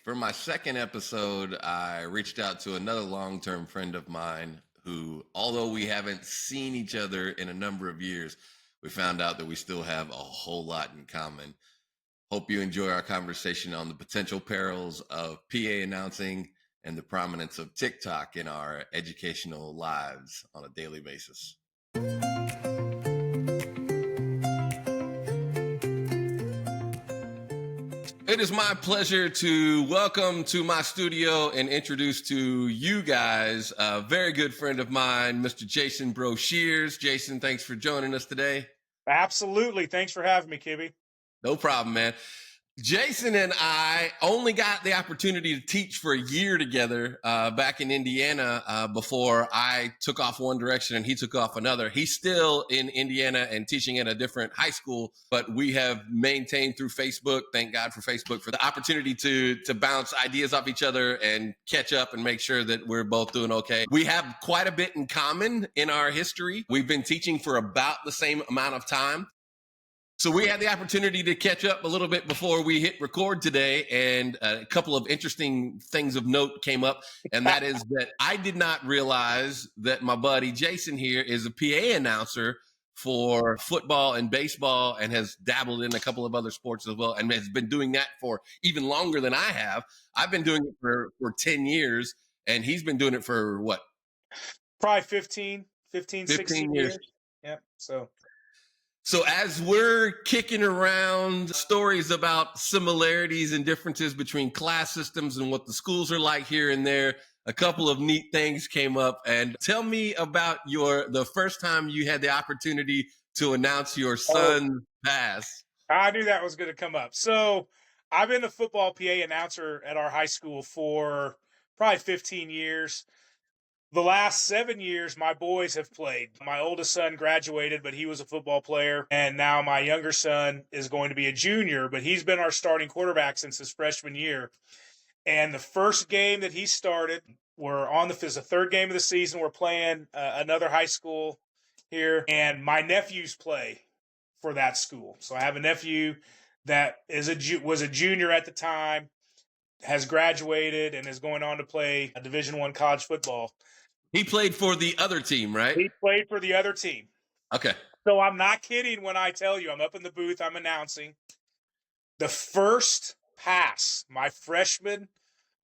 For my second episode, I reached out to another long-term friend of mine who, although we haven't seen each other in a number of years, we found out that we still have a whole lot in common. Hope you enjoy our conversation on the potential perils of PA announcing and the prominence of TikTok in our educational lives on a daily basis. It is my pleasure to welcome to my studio and introduce to you guys a very good friend of mine, Mr. Jason Brosheezy. Jason, thanks for joining us today. Absolutely. Thanks for having me, Kibby. No problem, man. Jason and I only got the opportunity to teach for a year together back in Indiana before I took off one direction and he took off another. He's still in Indiana and teaching at a different high school, but we have maintained through Facebook. Thank God for Facebook for the opportunity to bounce ideas off each other and catch up and make sure that we're both doing okay. We have quite a bit in common in our history. We've been teaching for about the same amount of time. So we had the opportunity to catch up a little bit before we hit record today, and a couple of interesting things of note came up, and that is that I did not realize that my buddy Jason here is a PA announcer for football and baseball and has dabbled in a couple of other sports as well and has been doing that for even longer than I have. I've been doing it for 10 years, and he's been doing it for what? Probably 15 16 years. Yeah, So as we're kicking around stories about similarities and differences between class systems and what the schools are like here and there, a couple of neat things came up. And tell me about the first time you had the opportunity to announce your son's pass. I knew that was going to come up. So I've been a football PA announcer at our high school for probably 15 years. The last 7 years, my boys have played. My oldest son graduated, but he was a football player. And now my younger son is going to be a junior, but he's been our starting quarterback since his freshman year. And the first game that he started, it's the third game of the season. We're playing another high school here, and my nephews play for that school. So I have a nephew that was a junior at the time, has graduated, and is going on to play a Division I college football. He played for the other team, right? He played for the other team. Okay. So I'm not kidding when I tell you I'm up in the booth, I'm announcing. The first pass my freshman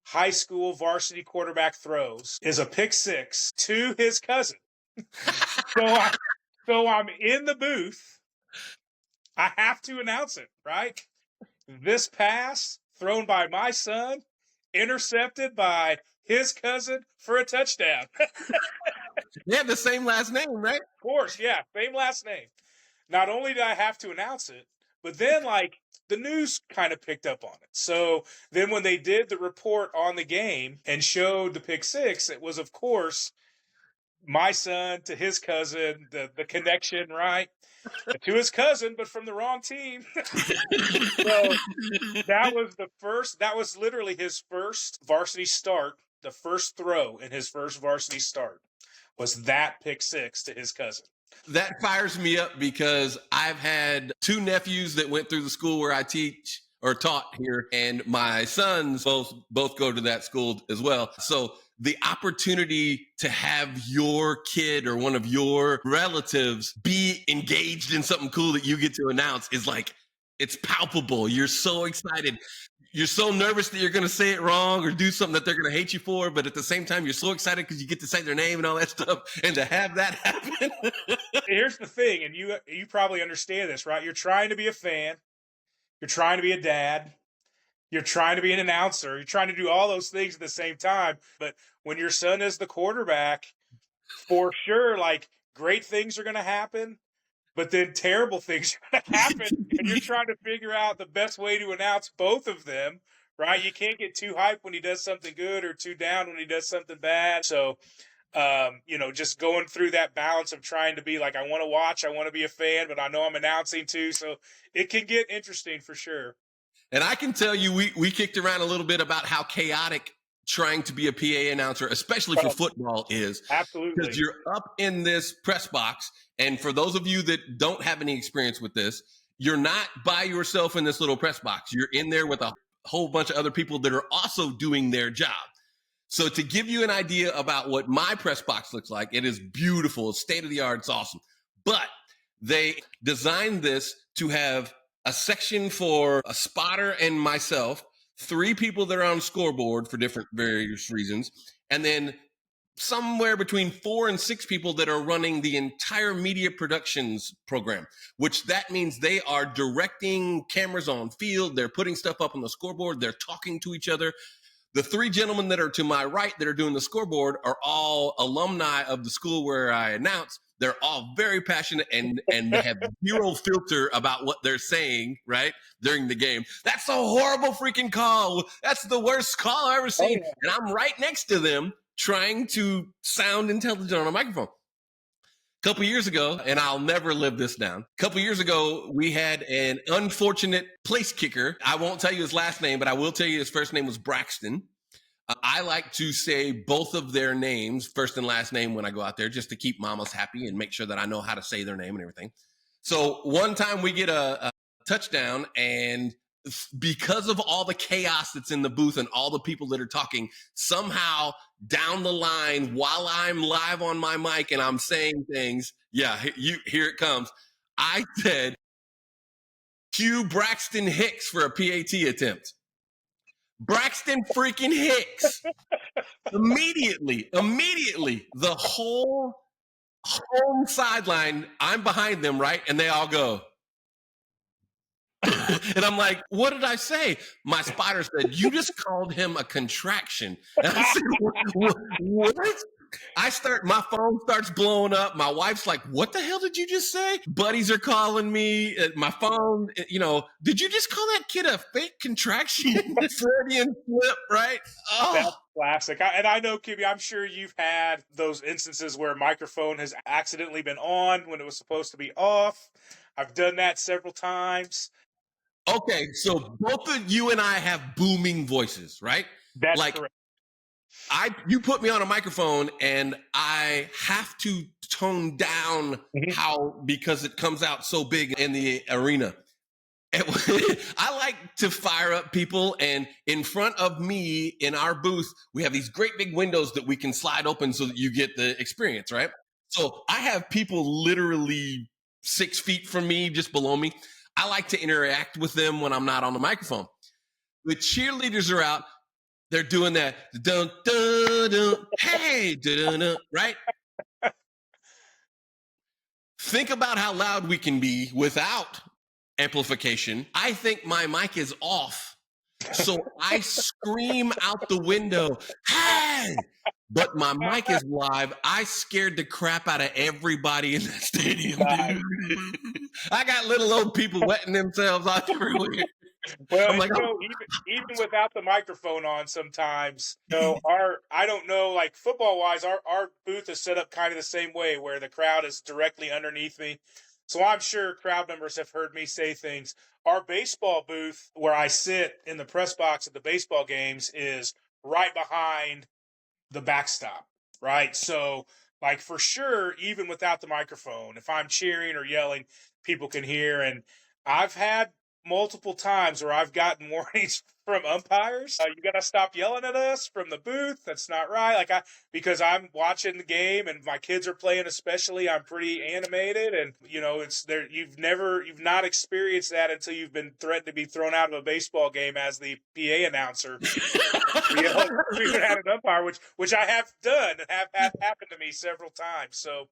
high school varsity quarterback throws is a pick six to his cousin. So I'm in the booth. I have to announce it, right? This pass thrown by my son, intercepted by his cousin for a touchdown. They have the same last name, right? Of course, yeah, same last name. Not only did I have to announce it, but then the news kind of picked up on it. So then when they did the report on the game and showed the pick six, it was, of course, my son to his cousin, the connection, right? To his cousin, but from the wrong team. So that was literally his first varsity start. The first throw in his first varsity start was that pick six to his cousin. That fires me up because I've had two nephews that went through the school where I teach or taught here, and my sons both go to that school as well. So the opportunity to have your kid or one of your relatives be engaged in something cool that you get to announce is it's palpable. You're so excited. You're so nervous that you're going to say it wrong or do something that they're going to hate you for. But at the same time, you're so excited because you get to say their name and all that stuff. And to have that happen. Here's the thing, and you probably understand this, right? You're trying to be a fan. You're trying to be a dad. You're trying to be an announcer. You're trying to do all those things at the same time. But when your son is the quarterback, for sure, great things are going to happen. But then terrible things are going to happen, and you're trying to figure out the best way to announce both of them, right? You can't get too hyped when he does something good or too down when he does something bad. So, just going through that balance of trying to be I want to watch, I want to be a fan, but I know I'm announcing too. So it can get interesting for sure. And I can tell you, we kicked around a little bit about how chaotic trying to be a PA announcer, especially for football, is. Absolutely. Because you're up in this press box. And for those of you that don't have any experience with this, you're not by yourself in this little press box. You're in there with whole bunch of other people that are also doing their job. So to give you an idea about what my press box looks like, it is beautiful, it's state of the art, it's awesome. But they designed this to have a section for a spotter and myself, 3 people that are on scoreboard for different various reasons, and then somewhere between 4 and 6 people that are running the entire media productions program, which that means they are directing cameras on field. They're putting stuff up on the scoreboard. They're talking to each other. The 3 gentlemen that are to my right that are doing the scoreboard are all alumni of the school where I announce. They're all very passionate and they have zero filter about what they're saying, right, during the game. That's a horrible freaking call. That's the worst call I've ever seen. Oh, yeah. And I'm right next to them trying to sound intelligent on a microphone. A couple years ago, and I'll never live this down. A couple years ago, we had an unfortunate place kicker. I won't tell you his last name, but I will tell you his first name was Braxton. I like to say both of their names, first and last name, when I go out there, just to keep mamas happy and make sure that I know how to say their name and everything. So one time we get a touchdown, and because of all the chaos that's in the booth and all the people that are talking, somehow down the line, while I'm live on my mic and I'm saying things, here it comes. I said, cue Braxton Hicks for a PAT attempt. Braxton freaking Hicks. Immediately, the whole home sideline, I'm behind them, right? And they all go. And I'm like, what did I say? My spotter said, you just called him a contraction. And I said, what? My phone starts blowing up. My wife's like, what the hell did you just say? Buddies are calling me. My phone, did you just call that kid a fake contraction? Freudian slip, right? Oh. That's classic. And I know, Kibby, I'm sure you've had those instances where a microphone has accidentally been on when it was supposed to be off. I've done that several times. Okay, so both of you and I have booming voices, right? That's correct. You put me on a microphone and I have to tone down because it comes out so big in the arena. I like to fire up people, and in front of me in our booth, we have these great big windows that we can slide open so that you get the experience, right? So I have people literally 6 feet from me, just below me. I like to interact with them when I'm not on the microphone. The cheerleaders are out. They're doing that, dun, dun, dun, hey, dun, dun, right? Think about how loud we can be without amplification. I think my mic is off, so I scream out the window, hey! But my mic is live. I scared the crap out of everybody in that stadium, dude. I got little old people wetting themselves out everywhere. Well, like, even without the microphone on, sometimes, I don't know, like football wise, our booth is set up kind of the same way where the crowd is directly underneath me. So I'm sure crowd members have heard me say things. Our baseball booth, where I sit in the press box at the baseball games, is right behind the backstop, right? So, like, for sure, even without the microphone, if I'm cheering or yelling, people can hear. And I've had multiple times where I've gotten warnings from umpires. You got to stop yelling at us from the booth. That's not right. Because I'm watching the game and my kids are playing, especially, I'm pretty animated. And, it's there. You've not experienced that until you've been threatened to be thrown out of a baseball game as the PA announcer. Even had an umpire, which I have done and have happened to me several times. So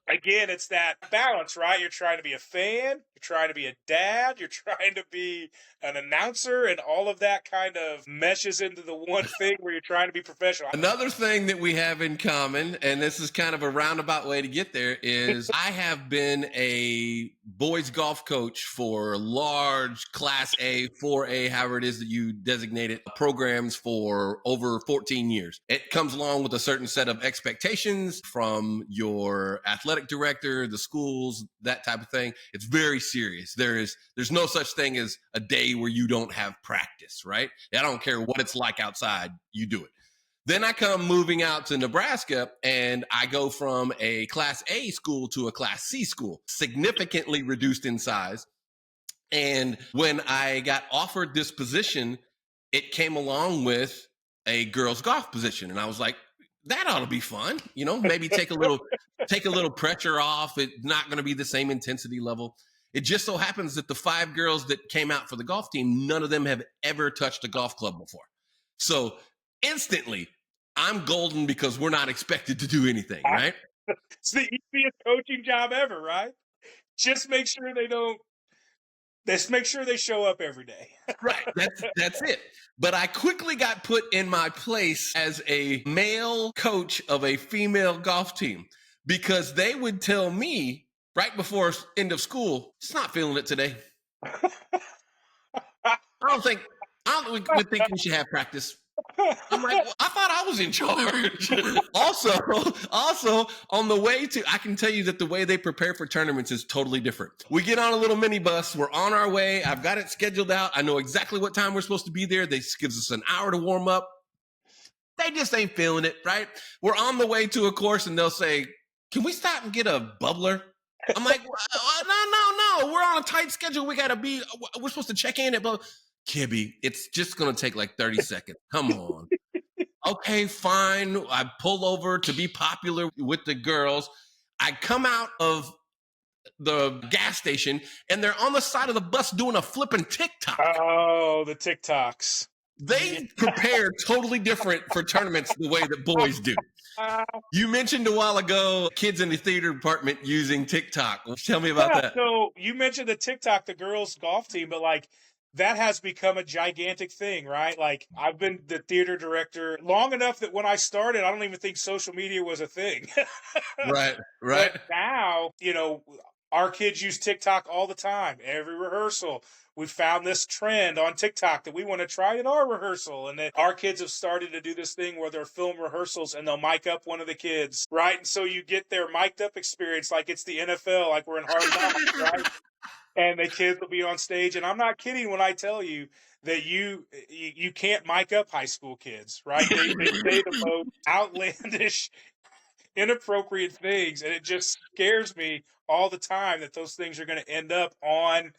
again, it's that balance, right? You're trying to be a fan, you're trying to be a dad, you're trying to be an announcer, and all of that kind of meshes into the one thing where you're trying to be professional. Another thing that we have in common, and this is kind of a roundabout way to get there, is I have been a boys golf coach for large Class A, 4A, however it is that you designate it, programs for over 14 years. It comes along with a certain set of expectations from your athletic director, the schools, that type of thing. It's very serious. There's no such thing as a day where you don't have practice, right? I don't care what it's like outside, you do it. Then I come moving out to Nebraska, and I go from a Class A school to a Class C school, significantly reduced in size. And when I got offered this position, it came along with a girls golf position. And I was like, that ought to be fun. Maybe take a little pressure off. It's not going to be the same intensity level. It just so happens that the 5 girls that came out for the golf team, none of them have ever touched a golf club before. So instantly, I'm golden because we're not expected to do anything, right? It's the easiest coaching job ever, right? Just make sure they don't. Just make sure they show up every day. Right. That's it. But I quickly got put in my place as a male coach of a female golf team because they would tell me right before end of school, it's not feeling it today. I don't think we think we should have practice. I'm like, well, I thought I was in charge. also, on the way to, I can tell you that the way they prepare for tournaments is totally different. We get on a little mini bus. We're on our way. I've got it scheduled out. I know exactly what time we're supposed to be there. They gives us an hour to warm up. They just ain't feeling it, right? We're on the way to a course and they'll say, can we stop and get a bubbler? I'm like, no. We're on a tight schedule. We're supposed to check in at Kibby, it's just going to take like 30 seconds. Come on. Okay, fine. I pull over to be popular with the girls. I come out of the gas station and they're on the side of the bus doing a flipping TikTok. Oh, the TikToks. They prepare totally different for tournaments the way that boys do. You mentioned a while ago kids in the theater department using TikTok. Tell me about that. So you mentioned the TikTok, the girls golf team, but like that has become a gigantic thing, right? Like I've been the theater director long enough that when I started, I don't even think social media was a thing. Right. But now, our kids use TikTok all the time, every rehearsal. We found this trend on TikTok that we want to try at our rehearsal. And that our kids have started to do this thing where they're film rehearsals and they'll mic up one of the kids, right? And so you get their mic'd up experience like it's the NFL, like we're in Hard Knocks, right? And the kids will be on stage. And I'm not kidding when I tell you that you can't mic up high school kids, right? They say the most outlandish, inappropriate things. And it just scares me all the time that those things are going to end up on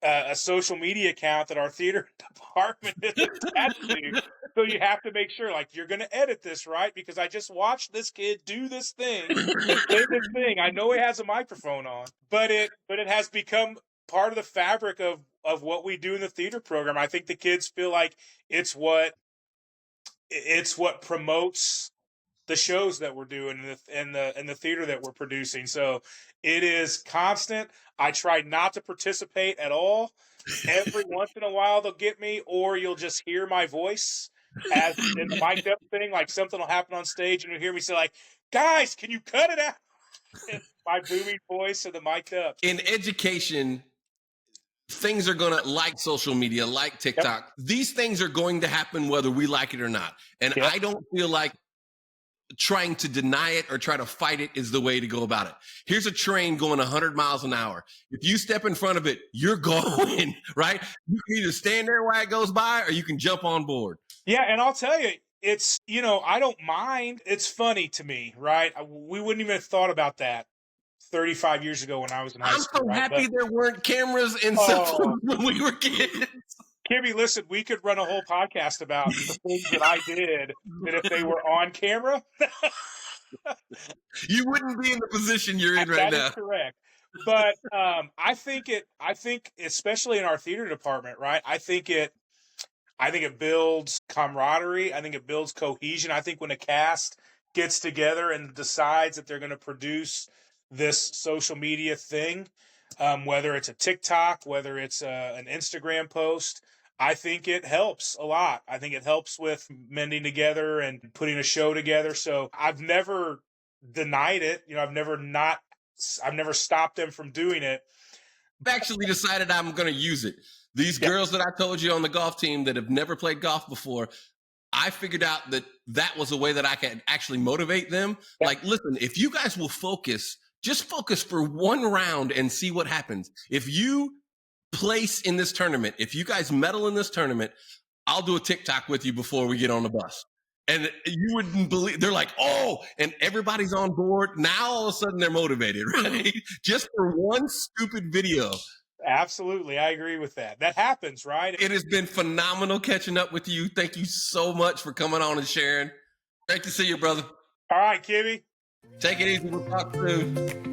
a social media account that our theater department is attached to. So you have to make sure, like, you're going to edit this, right? Because I just watched this kid do this thing and say this thing. I know he has a microphone on, but it has become part of the fabric of what we do in the theater program. I think the kids feel like it's what promotes the shows that we're doing in the theater that we're producing. So it is constant. I try not to participate at all. Every once in a while they'll get me, or you'll just hear my voice as in the mic'd up thing. Like something will happen on stage and you'll hear me say like, guys, can you cut it out? My booming voice of the mic'd up. In education, things are going to, like social media, like TikTok, yep. These things are going to happen whether we like it or not. And yep. I don't feel like trying to deny it or try to fight it is the way to go about it. Here's a train going 100 miles an hour. If you step in front of it, you're going, right? You can either stand there while it goes by or you can jump on board. Yeah, and I'll tell you, it's, I don't mind. It's funny to me, right? We wouldn't even have thought about that 35 years ago when I was in high school. I'm so happy there weren't cameras and cell phones when we were kids. Kibby, listen, we could run a whole podcast about the things that I did that if they were on camera. You wouldn't be in the position you're in right now. That is correct. But I think especially in our theater department, right? I think it builds camaraderie. I think it builds cohesion. I think when a cast gets together and decides that they're going to produce this social media thing, whether it's a TikTok, whether it's an Instagram post, I think it helps a lot. I think it helps with mending together and putting a show together. So I've never denied it. I've never stopped them from doing it. I've actually decided I'm going to use it. These girls that I told you on the golf team that have never played golf before, I figured out that was a way that I could actually motivate them. Yep. Like, listen, if you guys will just focus for one round and see what happens. If you place in this tournament, if you guys medal in this tournament, I'll do a TikTok with you before we get on the bus. And you wouldn't believe, they're like, oh, and everybody's on board. Now all of a sudden they're motivated, right? Just for one stupid video. Absolutely. I agree with that. That happens, right? It has been phenomenal catching up with you. Thank you so much for coming on and sharing. Great to see you, brother. All right, Kibby. Take it easy. We'll talk soon.